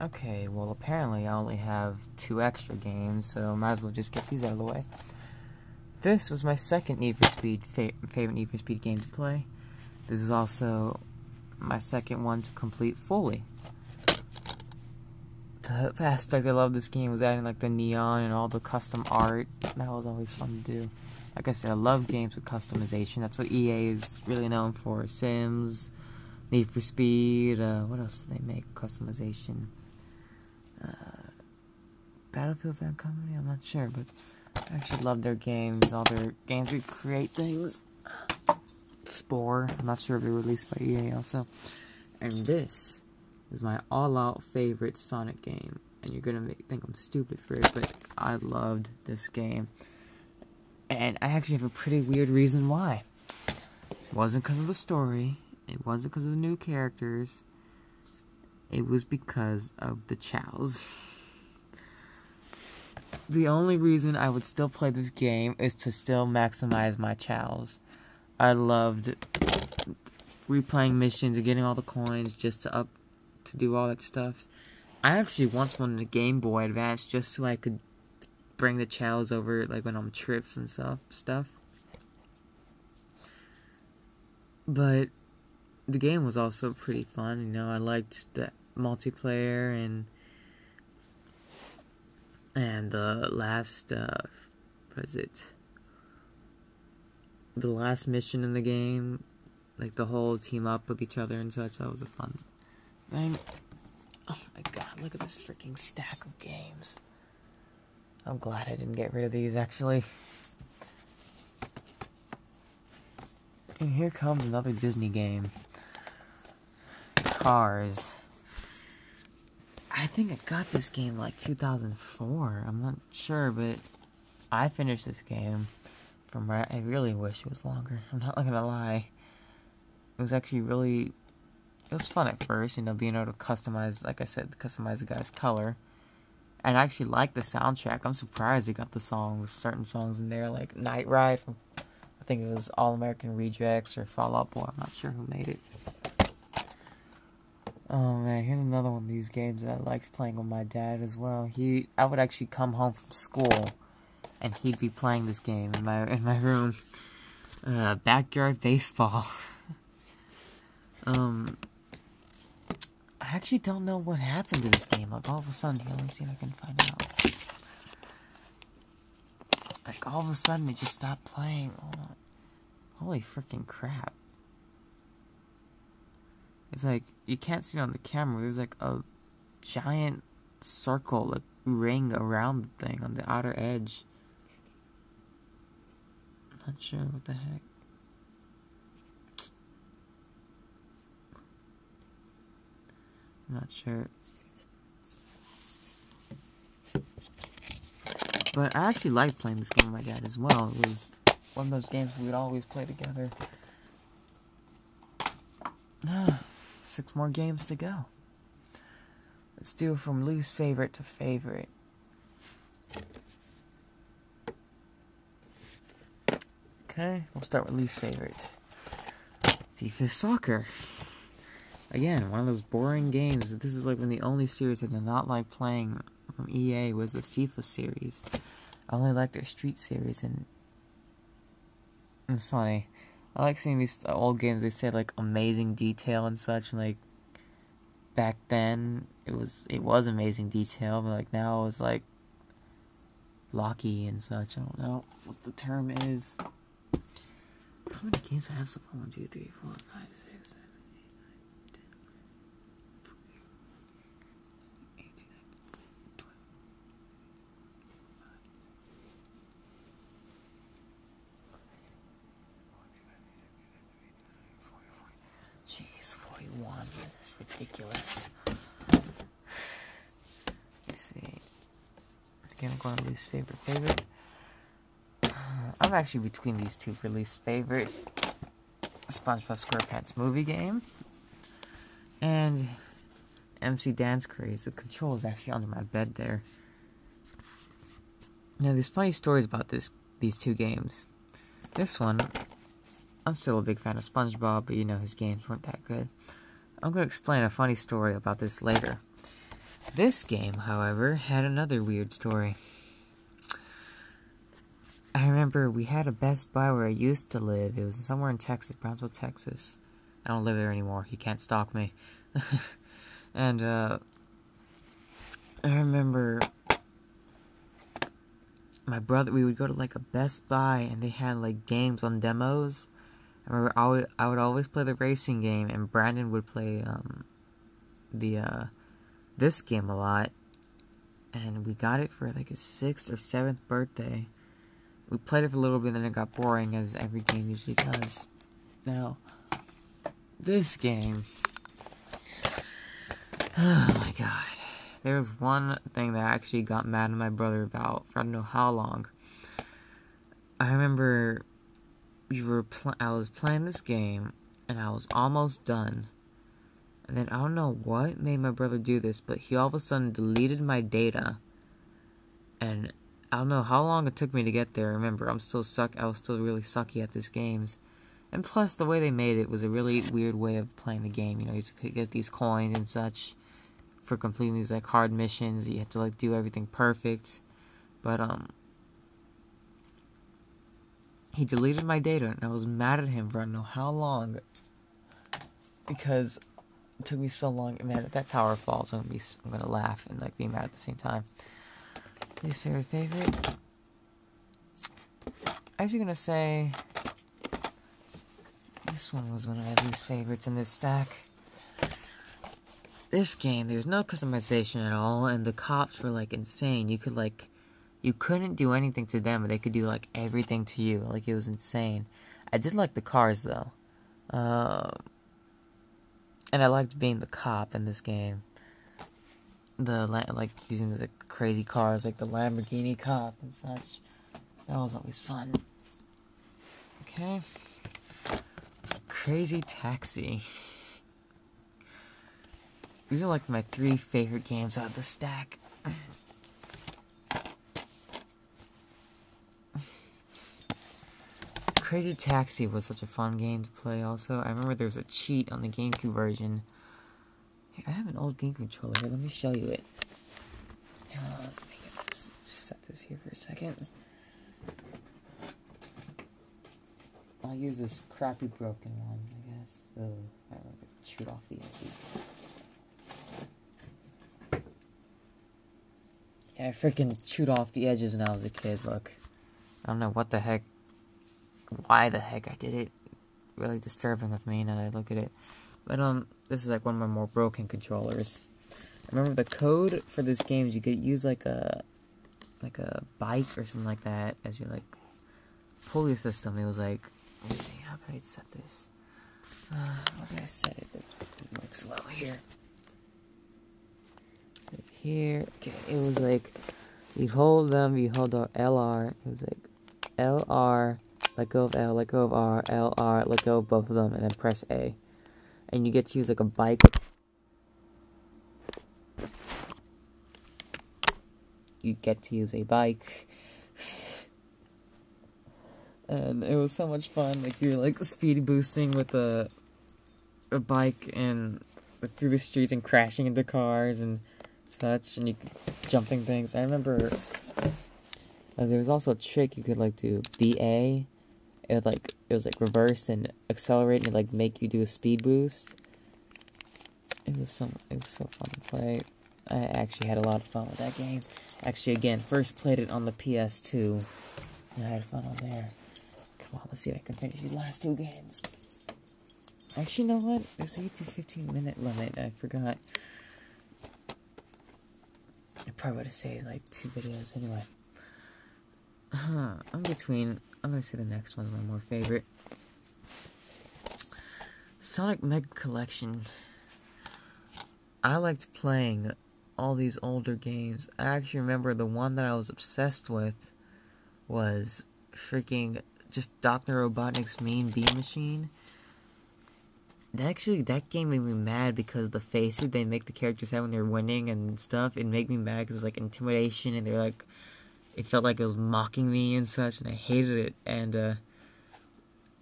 Okay, well apparently I only have 2 extra games, so might as well just get these out of the way. This was my second Need for Speed favorite Need for Speed game to play. This is also my second one to complete fully. The aspect I love this game was adding like the neon and all the custom art. That was always fun to do. Like I said, I love games with customization. That's what EA is really known for. Sims, Need for Speed, what else do they make? Customization. Battlefield Bad Company? I'm not sure, but I actually love their games. All their games recreate things. Spore. I'm not sure if they're released by EA also. And this is my all-out favorite Sonic game. And you're gonna think I'm stupid for it, but I loved this game. And I actually have a pretty weird reason why. It wasn't because of the story. It wasn't because of the new characters. It was because of the chows. The only reason I would still play this game is to still maximize my chows. I loved replaying missions and getting all the coins just to do all that stuff. I actually once wanted a Game Boy Advance just so I could bring the chows over like when on trips and stuff. But the game was also pretty fun, you know. I liked the multiplayer and the last what is it? The last mission in the game, like the whole team up with each other and such. That was a fun thing. Oh my god, look at this freaking stack of games. I'm glad I didn't get rid of these, actually. And here comes another Disney game. Cars. I think I got this game like 2004. I'm not sure, but I finished this game from where I really wish it was longer. I'm not gonna lie. It was actually really... It was fun at first, you know, being able to customize, like I said, customize the guy's color. And I actually like the soundtrack. I'm surprised they got the songs, certain songs in there, like Night Ride. I think it was All American Rejects or Fall Out Boy. I'm not sure who made it. Oh man, here's another one of these games that I liked playing with my dad as well. I would actually come home from school, and he'd be playing this game in my room. Backyard Baseball. I actually don't know what happened to this game. Like, all of a sudden, here, let me see if I can find out. Like, all of a sudden, it just stopped playing. Hold on. Holy freaking crap. It's like, you can't see it on the camera. There's like a giant circle, like, ring around the thing on the outer edge. I'm not sure what the heck. I'm not sure. But I actually liked playing this game with my dad as well. It was one of those games we would always play together. 6 more games to go. Let's do from least favorite to favorite. Okay, we'll start with least favorite. FIFA Soccer. Again, one of those boring games. This is like one of the only series I did not like playing from EA was the FIFA series. I only like their Street series, and it's funny. I like seeing these old games. They say like amazing detail and such. And, like back then, it was amazing detail, but like now it's like blocky and such. I don't know what the term is. How many games do I have so far? 1, 2, 3, 4, 5, 6, 7, 8, 9, 10, 11, 18, 19, 20. Jeez, 41. This is ridiculous. Let's see. Again, I'm going to least favorite. I'm actually between these two for least favorite. SpongeBob SquarePants movie game. And MC Dance Craze. The control is actually under my bed there. Now, there's funny stories about these two games. This one, I'm still a big fan of SpongeBob, but you know, his games weren't that good. I'm going to explain a funny story about this later. This game, however, had another weird story. I remember we had a Best Buy where I used to live. It was somewhere in Texas, Brownsville, Texas. I don't live there anymore. You can't stalk me. And, I remember my brother, we would go to, like, a Best Buy, and they had, like, games on demos. I remember I would always play the racing game, and Brandon would play, this game a lot. And we got it for, like, his 6th or 7th birthday. We played it for a little bit, and then it got boring, as every game usually does. Now, this game... Oh my god. There was one thing that I actually got mad at my brother about for I don't know how long. I remember I was playing this game, and I was almost done. And then I don't know what made my brother do this, but he all of a sudden deleted my data. And I don't know how long it took me to get there. Remember, I was still really sucky at this games. And plus, the way they made it was a really weird way of playing the game. You know, you could get these coins and such for completing these, like, hard missions. You had to, like, do everything perfect. But, he deleted my data, and I was mad at him for I don't know how long. Because it took me so long. Man, that's how our fault, so I'm gonna laugh and, like, be mad at the same time. Least favorite? I'm actually gonna say this one was one of my least favorites in this stack. This game, there was no customization at all, and the cops were, like, insane. You couldn't do anything to them, but they could do, like, everything to you. Like, it was insane. I did like the cars, though. And I liked being the cop in this game. Like, using the crazy cars, like the Lamborghini cop and such. That was always fun. Okay. Crazy Taxi. These are like my 3 favorite games out of the stack. Crazy Taxi was such a fun game to play also. I remember there was a cheat on the Gamecube version. Hey, I have an old Game controller here. Let me show you it. Let me just set this here for a second. I'll use this crappy broken one, I guess. So, I don't know, shoot off the edges. Yeah, I freaking chewed off the edges when I was a kid, look. I don't know why the heck I did it. Really disturbing of me now that I look at it. But, this is like one of my more broken controllers. I remember the code for this game is you could use like a bike or something like that as your, like, pulley system. It was like, let me see, how can I set this? How can I set it? It works well here. Here, okay, it was like, you'd hold them, you hold the LR, it was like, LR, let go of L, let go of R, LR, let go of both of them, and then press A. And you get to use like a bike. You get to use a bike. And it was so much fun, like you're like speed boosting with a bike and through the streets and crashing into cars and such, and you jumping things. I remember there was also a trick you could like do BA. It was like reverse and accelerate and like make you do a speed boost. It was so fun to play. I actually had a lot of fun with that game. Actually, again, first played it on the PS2, and I had fun on there. Come on, let's see if I can finish these last 2 games. Actually, you know what? There's a YouTube 15-minute limit. I forgot. I probably would have saved like 2 videos anyway. I'm gonna say the next one's my more favorite. Sonic Mega Collection. I liked playing all these older games. I actually remember the one that I was obsessed with was freaking just Dr. Robotnik's Mean Bean Machine. That game made me mad because the faces they make the characters have when they're winning and stuff, it made me mad because it was like intimidation and they're like, it felt like it was mocking me and such, and I hated it.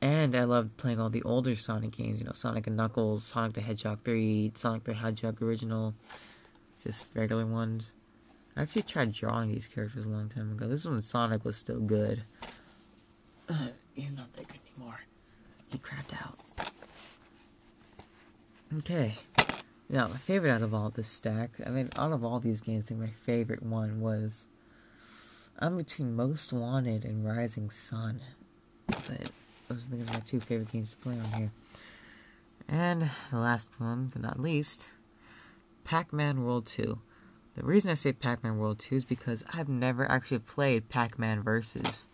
And I loved playing all the older Sonic games, you know, Sonic and Knuckles, Sonic the Hedgehog 3, Sonic the Hedgehog original. just regular ones. I actually tried drawing these characters a long time ago. This is when Sonic was still good. He's not that good anymore. He crapped out. Okay. Now, my favorite out of all this stack, I mean, out of all these games, I think my favorite one was... I'm between Most Wanted and Rising Sun. But those are my two favorite games to play on here. And the last one, but not least, Pac-Man World 2. The reason I say Pac-Man World 2 is because I've never actually played Pac-Man Versus.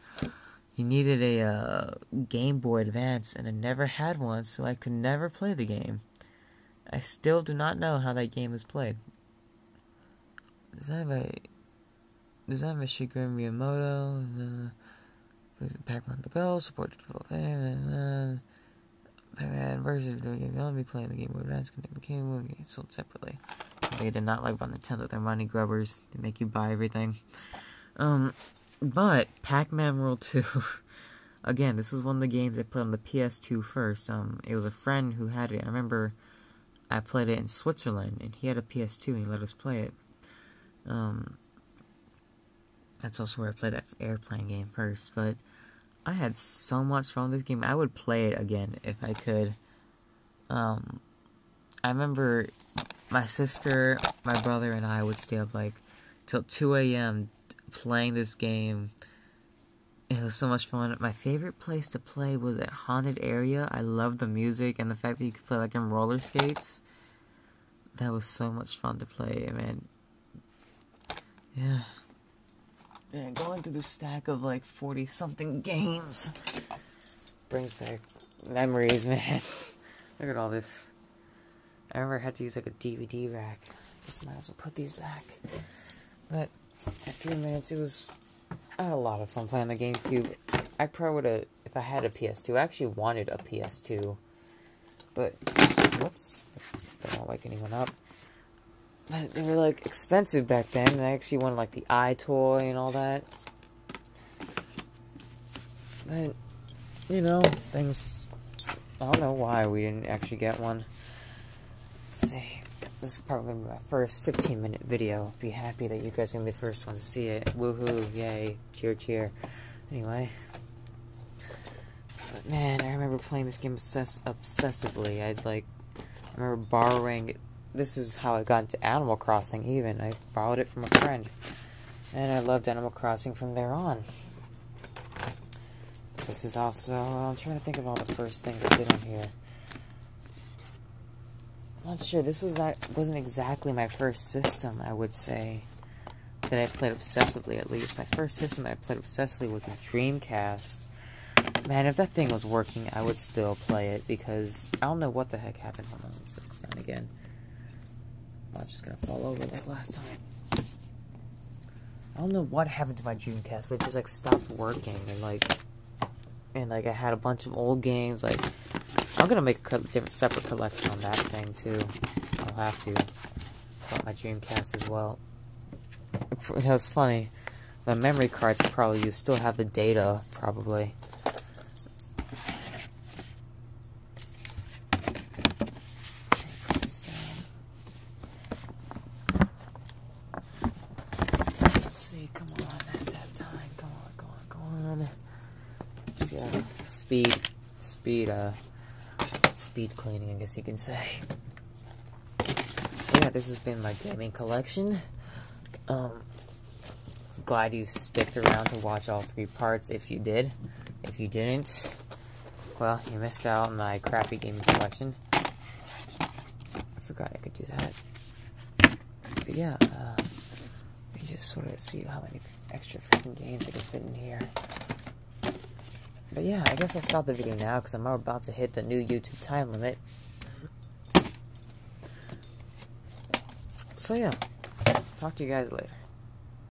You needed a Game Boy Advance, and I never had one, so I could never play the game. I still do not know how that game is played. Does that have a Shigeru Miyamoto? Pac-Man the Go, supported full thing, Pac-Man Versus video game. I'll be playing the Game Boy Advance. Became sold separately. They did not like on Nintendo. They're money grubbers. They make you buy everything. But Pac-Man World 2. Again, this was one of the games I played on the PS2 first. It was a friend who had it. I remember I played it in Switzerland, and he had a PS2, and he let us play it. That's also where I played that airplane game first. But I had so much fun with this game. I would play it again if I could. I remember my sister, my brother, and I would stay up like till 2 a.m. playing this game. It was so much fun. My favorite place to play was at Haunted Area. I loved the music and the fact that you could play like in roller skates. That was so much fun to play, man. Yeah. Yeah, going through this stack of like 40-something games brings back memories, man. Look at all this. I remember I had to use like a DVD rack. Just might as well put these back. But at 3 minutes, I had a lot of fun playing the Gamecube. I probably would have, if I had a PS2. I actually wanted a PS2. But, whoops. Don't want to wake anyone up. But they were like expensive back then. And I actually wanted like the iToy and all that. But, you know, things... I don't know why we didn't actually get one. Let's see. This is probably going to be my first 15-minute video. Be happy that you guys are going to be the first ones to see it. Woohoo, yay, cheer, cheer. Anyway. But man, I remember playing this game obsessively. I remember borrowing... This is how I got into Animal Crossing, even. I borrowed it from a friend. And I loved Animal Crossing from there on. This is also... I'm trying to think of all the first things I did on here. I'm not sure. This wasn't exactly my first system, I would say. That I played obsessively, at least. My first system that I played obsessively was the Dreamcast. Man, if that thing was working, I would still play it, because I don't know what the heck happened. Hold on, let me set this down again. I'm just gonna fall over like last time. I don't know what happened to my Dreamcast, but it just, like, stopped working, and I had a bunch of old games, like... I'm gonna make a different, separate collection on that thing, too. I'll have to. Got my Dreamcast as well. You know, it's funny. The memory cards you still have the data, probably. Put this down. Let's see, come on, I have to have time. Come on. Let's see, speed cleaning, I guess you can say. Yeah, this has been my gaming collection. Glad you sticked around to watch all 3 parts if you did. If you didn't, well, you missed out on my crappy gaming collection. I forgot I could do that. But yeah, you can just sort of see how many extra freaking games I can fit in here. But yeah, I guess I'll stop the video now because I'm about to hit the new YouTube time limit. So yeah, talk to you guys later.